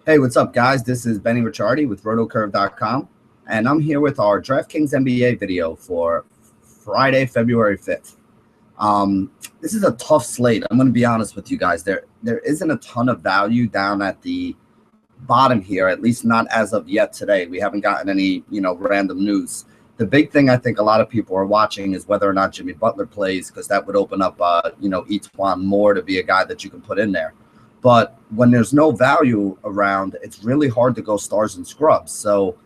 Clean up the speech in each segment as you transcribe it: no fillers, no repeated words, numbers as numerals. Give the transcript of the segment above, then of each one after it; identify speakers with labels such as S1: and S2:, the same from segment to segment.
S1: Hey, what's up, guys? This is Benny Ricciardi with rotocurve.com, and I'm here with our DraftKings NBA video for Friday, February 5th. This is a tough slate. I'm going to be honest with you guys. There isn't a ton of value down at the bottom here, at least not as of yet today. We haven't gotten any, random news. The big thing I think a lot of people are watching is whether or not Jimmy Butler plays, because that would open up, Etuan Moore to be a guy that you can put in there. But when there's no value around, it's really hard to go stars and scrubs. So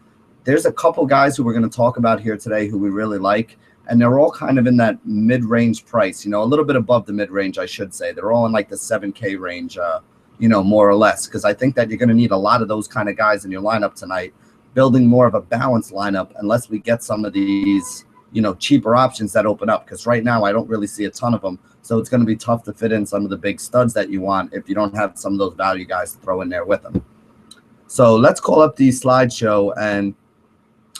S1: there's a couple guys who we're going to talk about here today who we really like, and they're all kind of in that mid-range price, a little bit above the mid-range, I should say. They're all in like the 7K range, more or less, because I think that you're going to need a lot of those kind of guys in your lineup tonight, building more of a balanced lineup unless we get some of these, cheaper options that open up, because right now I don't really see a ton of them. So it's going to be tough to fit in some of the big studs that you want if you don't have some of those value guys to throw in there with them. So let's call up the slideshow and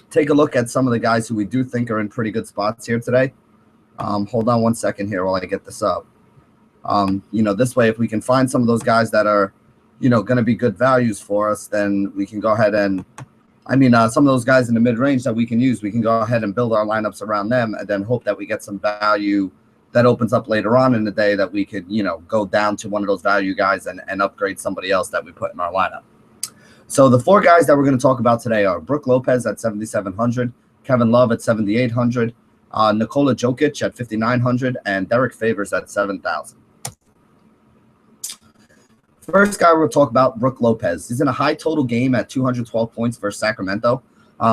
S1: take a look at some of the guys who we do think are in pretty good spots here today. Hold on one second here while I get this up. This way, if we can find some of those guys that are, going to be good values for us, then we can go ahead and, some of those guys in the mid-range that we can use, we can go ahead and build our lineups around them and then hope that we get some value that opens up later on in the day that we could, go down to one of those value guys and upgrade somebody else that we put in our lineup. So the four guys that we're going to talk about today are Brook Lopez at 7,700, Kevin Love at 7,800, Nikola Jokic at 5,900, and Derrick Favors at 7,000. First guy we'll talk about, Brook Lopez. He's in a high total game at 212 points versus Sacramento.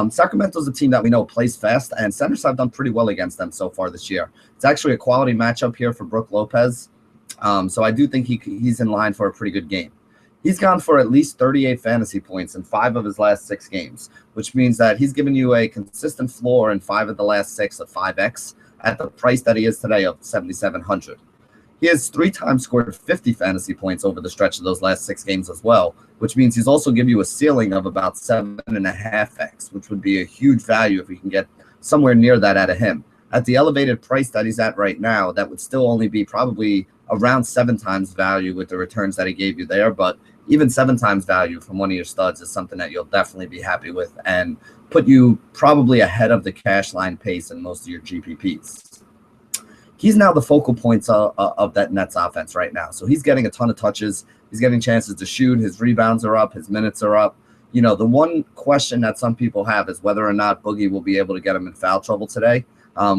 S1: Sacramento's a team that we know plays fast, and centers have done pretty well against them so far this year. It's actually a quality matchup here for Brook Lopez, so I do think he's in line for a pretty good game. He's gone for at least 38 fantasy points in 5 of his last 6 games, which means that he's given you a consistent floor in 5 of the last 6 of 5x at the price that he is today of 7,700. He has 3 times scored 50 fantasy points over the stretch of those last 6 games as well, which means he's also given you a ceiling of about 7.5x, which would be a huge value if we can get somewhere near that out of him. At the elevated price that he's at right now, that would still only be probably around 7 times value with the returns that he gave you there, but even 7 times value from one of your studs is something that you'll definitely be happy with and put you probably ahead of the cash line pace in most of your GPPs. He's now the focal points of that Nets offense right now. So he's getting a ton of touches. He's getting chances to shoot. His rebounds are up. His minutes are up. The one question that some people have is whether or not Boogie will be able to get him in foul trouble today.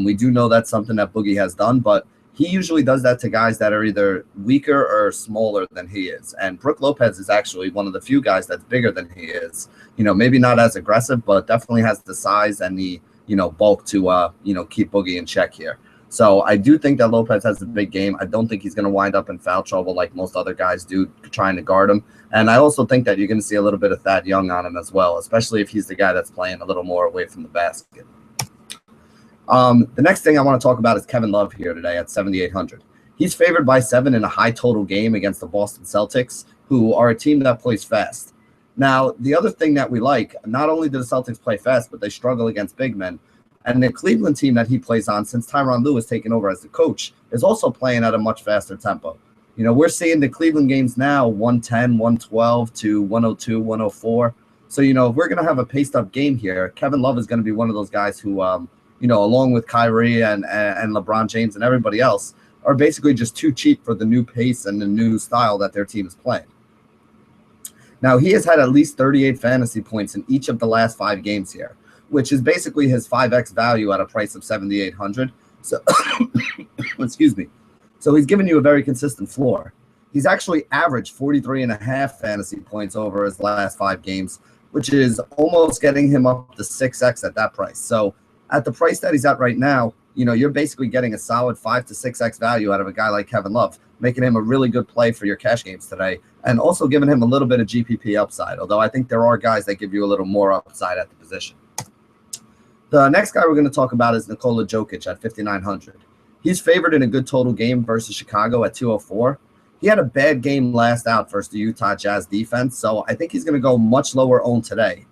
S1: We do know that's something that Boogie has done, but he usually does that to guys that are either weaker or smaller than he is. And Brook Lopez is actually one of the few guys that's bigger than he is. Maybe not as aggressive, but definitely has the size and the, bulk to, keep Boogie in check here. So I do think that Lopez has a big game. I don't think he's going to wind up in foul trouble like most other guys do trying to guard him. And I also think that you're going to see a little bit of Thad Young on him as well, especially if he's the guy that's playing a little more away from the basket. The next thing I want to talk about is Kevin Love here today at 7,800. He's favored by 7 in a high total game against the Boston Celtics, who are a team that plays fast. Now, the other thing that we like, not only do the Celtics play fast, but they struggle against big men. And the Cleveland team that he plays on since Tyronn Lue has taken over as the coach is also playing at a much faster tempo. We're seeing the Cleveland games now 110, 112 to 102, 104. So, if we're going to have a paced-up game here, Kevin Love is going to be one of those guys who, along with Kyrie and LeBron James and everybody else, are basically just too cheap for the new pace and the new style that their team is playing. Now, he has had at least 38 fantasy points in each of the last 5 games here, which is basically his 5x value at a price of 7,800. So, excuse me. So he's given you a very consistent floor. He's actually averaged 43.5 fantasy points over his last 5 games, which is almost getting him up to 6x at that price. So at the price that he's at right now, you're basically getting a solid 5 to 6x value out of a guy like Kevin Love, making him a really good play for your cash games today, and also giving him a little bit of GPP upside, although I think there are guys that give you a little more upside at the position. The next guy we're going to talk about is Nikola Jokic at 5,900. He's favored in a good total game versus Chicago at 204. He had a bad game last out versus the Utah Jazz defense, so I think he's going to go much lower owned today.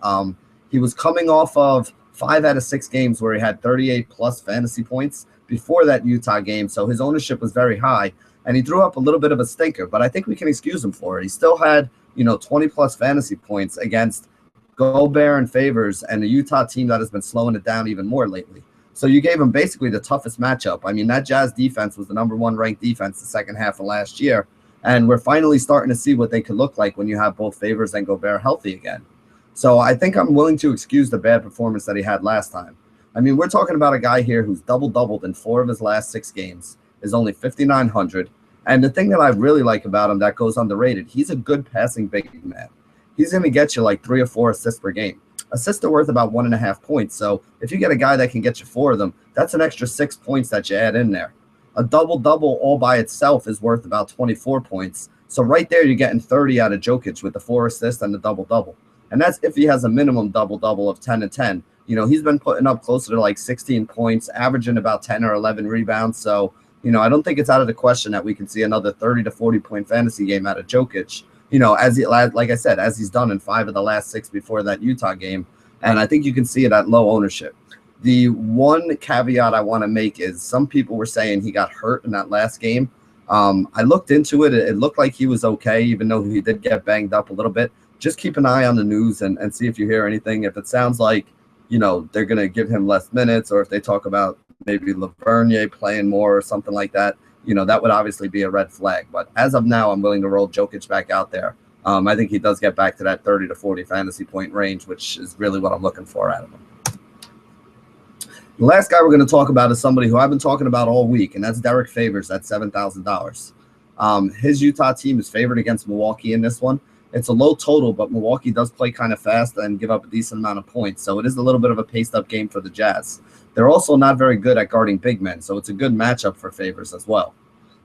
S1: He was coming off of 5 out of 6 games where he had 38-plus fantasy points before that Utah game, so his ownership was very high, and he threw up a little bit of a stinker, but I think we can excuse him for it. He still had 20 plus fantasy points against Gobert and Favors and a Utah team that has been slowing it down even more lately. So you gave him basically the toughest matchup. I mean, that Jazz defense was the #1 ranked defense the second half of last year. And we're finally starting to see what they could look like when you have both Favors and Gobert healthy again. So I think I'm willing to excuse the bad performance that he had last time. I mean, we're talking about a guy here who's doubled in 4 of his last 6 games, is only 5,900. And the thing that I really like about him that goes underrated, he's a good passing big man. He's going to get you like 3 or 4 assists per game. Assists are worth about 1.5 points. So if you get a guy that can get you 4 of them, that's an extra 6 points that you add in there. A double-double all by itself is worth about 24 points. So right there, you're getting 30 out of Jokic with the 4 assists and the double-double. And that's if he has a minimum double-double of 10 and 10. He's been putting up closer to like 16 points, averaging about 10 or 11 rebounds. So, I don't think it's out of the question that we can see another 30 to 40 point fantasy game out of Jokic, like I said, as he's done in 5 of the last 6 before that Utah game. And I think you can see it at low ownership. The one caveat I want to make is some people were saying he got hurt in that last game. I looked into it. It looked like he was okay, even though he did get banged up a little bit. Just keep an eye on the news and see if you hear anything. If it sounds like, they're going to give him less minutes, or if they talk about maybe Lavernier playing more or something like that, that would obviously be a red flag. But as of now, I'm willing to roll Jokic back out there. I think he does get back to that 30 to 40 fantasy point range, which is really what I'm looking for out of him. The last guy we're going to talk about is somebody who I've been talking about all week, and that's Derrick Favors at $7,000. His Utah team is favored against Milwaukee in this one. It's a low total, but Milwaukee does play kind of fast and give up a decent amount of points. So it is a little bit of a paced-up game for the Jazz. They're also not very good at guarding big men, so it's a good matchup for Favors as well.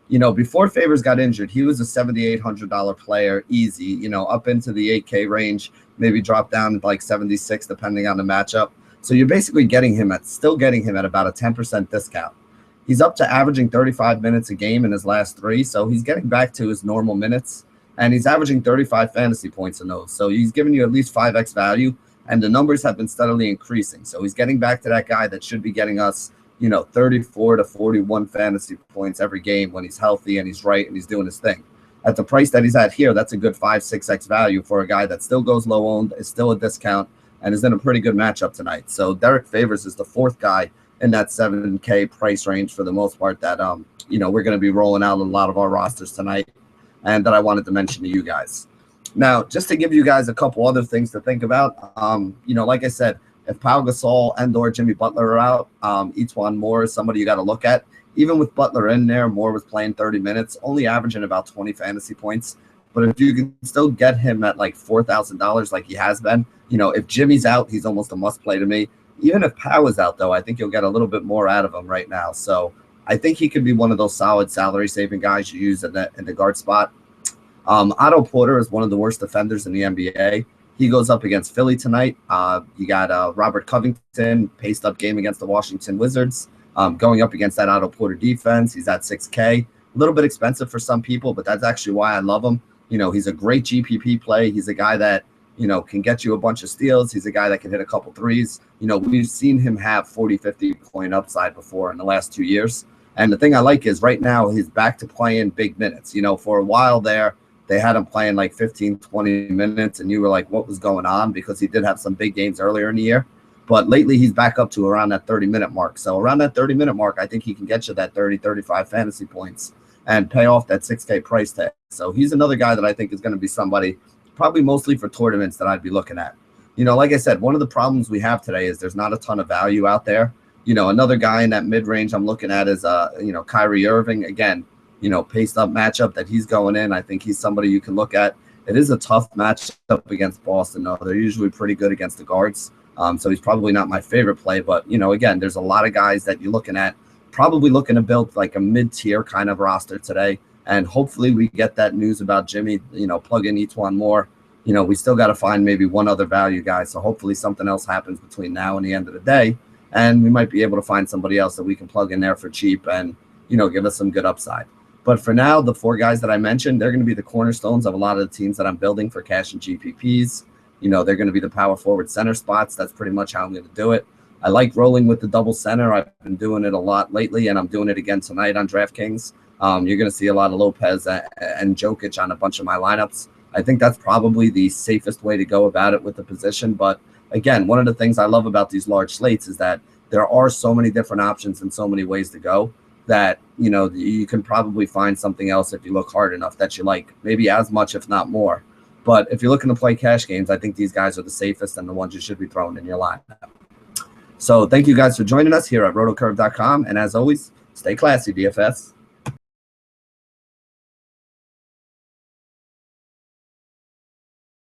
S1: Before Favors got injured, he was a $7,800 player, easy, up into the 8K range, maybe drop down to like 76 depending on the matchup. So you're basically still getting him at about a 10% discount. He's up to averaging 35 minutes a game in his last 3, so he's getting back to his normal minutes. And he's averaging 35 fantasy points in those. So he's giving you at least 5x value, and the numbers have been steadily increasing. So he's getting back to that guy that should be getting us, 34 to 41 fantasy points every game when he's healthy and he's right and he's doing his thing. At the price that he's at here, that's a good 5-6x value for a guy that still goes low owned, is still a discount, and is in a pretty good matchup tonight. So Derrick Favors is the 4th guy in that 7K price range for the most part that, we're going to be rolling out a lot of our rosters tonight, and that I wanted to mention to you guys. Now, just to give you guys a couple other things to think about, like I said, if Pau Gasol and or Jimmy Butler are out, Etuan Moore is somebody you got to look at. Even with Butler in there, Moore was playing 30 minutes, only averaging about 20 fantasy points. But if you can still get him at like $4,000 like he has been, if Jimmy's out, he's almost a must-play to me. Even if Pau is out, though, I think you'll get a little bit more out of him right now. So I think he could be one of those solid salary-saving guys you use in the guard spot. Otto Porter is one of the worst defenders in the NBA. He goes up against Philly tonight. You got Robert Covington, paced-up game against the Washington Wizards, going up against that Otto Porter defense. He's at $6K. A little bit expensive for some people, but that's actually why I love him. He's a great GPP play. He's a guy that, can get you a bunch of steals. He's a guy that can hit a couple threes. We've seen him have 40, 50 point upside before in the last 2 years. And the thing I like is right now he's back to playing big minutes. For a while there, they had him playing like 15, 20 minutes, and you were like, what was going on? Because he did have some big games earlier in the year. But lately he's back up to around that 30-minute mark. So around that 30-minute mark, I think he can get you that 30, 35 fantasy points and pay off that 6K price tag. So he's another guy that I think is going to be somebody probably mostly for tournaments that I'd be looking at. Like I said, one of the problems we have today is there's not a ton of value out there. Another guy in that mid-range I'm looking at is, Kyrie Irving. Again, paced-up matchup that he's going in. I think he's somebody you can look at. It is a tough matchup against Boston, though. They're usually pretty good against the guards. So he's probably not my favorite play. But, again, there's a lot of guys that you're looking at, probably looking to build like a mid-tier kind of roster today. And hopefully we get that news about Jimmy, plug in Etuan Moore. We still got to find maybe one other value guy. So hopefully something else happens between now and the end of the day. And we might be able to find somebody else that we can plug in there for cheap and, give us some good upside. But for now, the 4 guys that I mentioned, they're going to be the cornerstones of a lot of the teams that I'm building for cash and GPPs. They're going to be the power forward center spots. That's pretty much how I'm going to do it. I like rolling with the double center. I've been doing it a lot lately, and I'm doing it again tonight on DraftKings. You're going to see a lot of Lopez and Jokic on a bunch of my lineups. I think that's probably the safest way to go about it with the position. But again, one of the things I love about these large slates is that there are so many different options and so many ways to go that, you can probably find something else if you look hard enough that you like, maybe as much, if not more. But if you're looking to play cash games, I think these guys are the safest and the ones you should be throwing in your lineup. So thank you guys for joining us here at rotocurve.com. And as always, stay classy, DFS.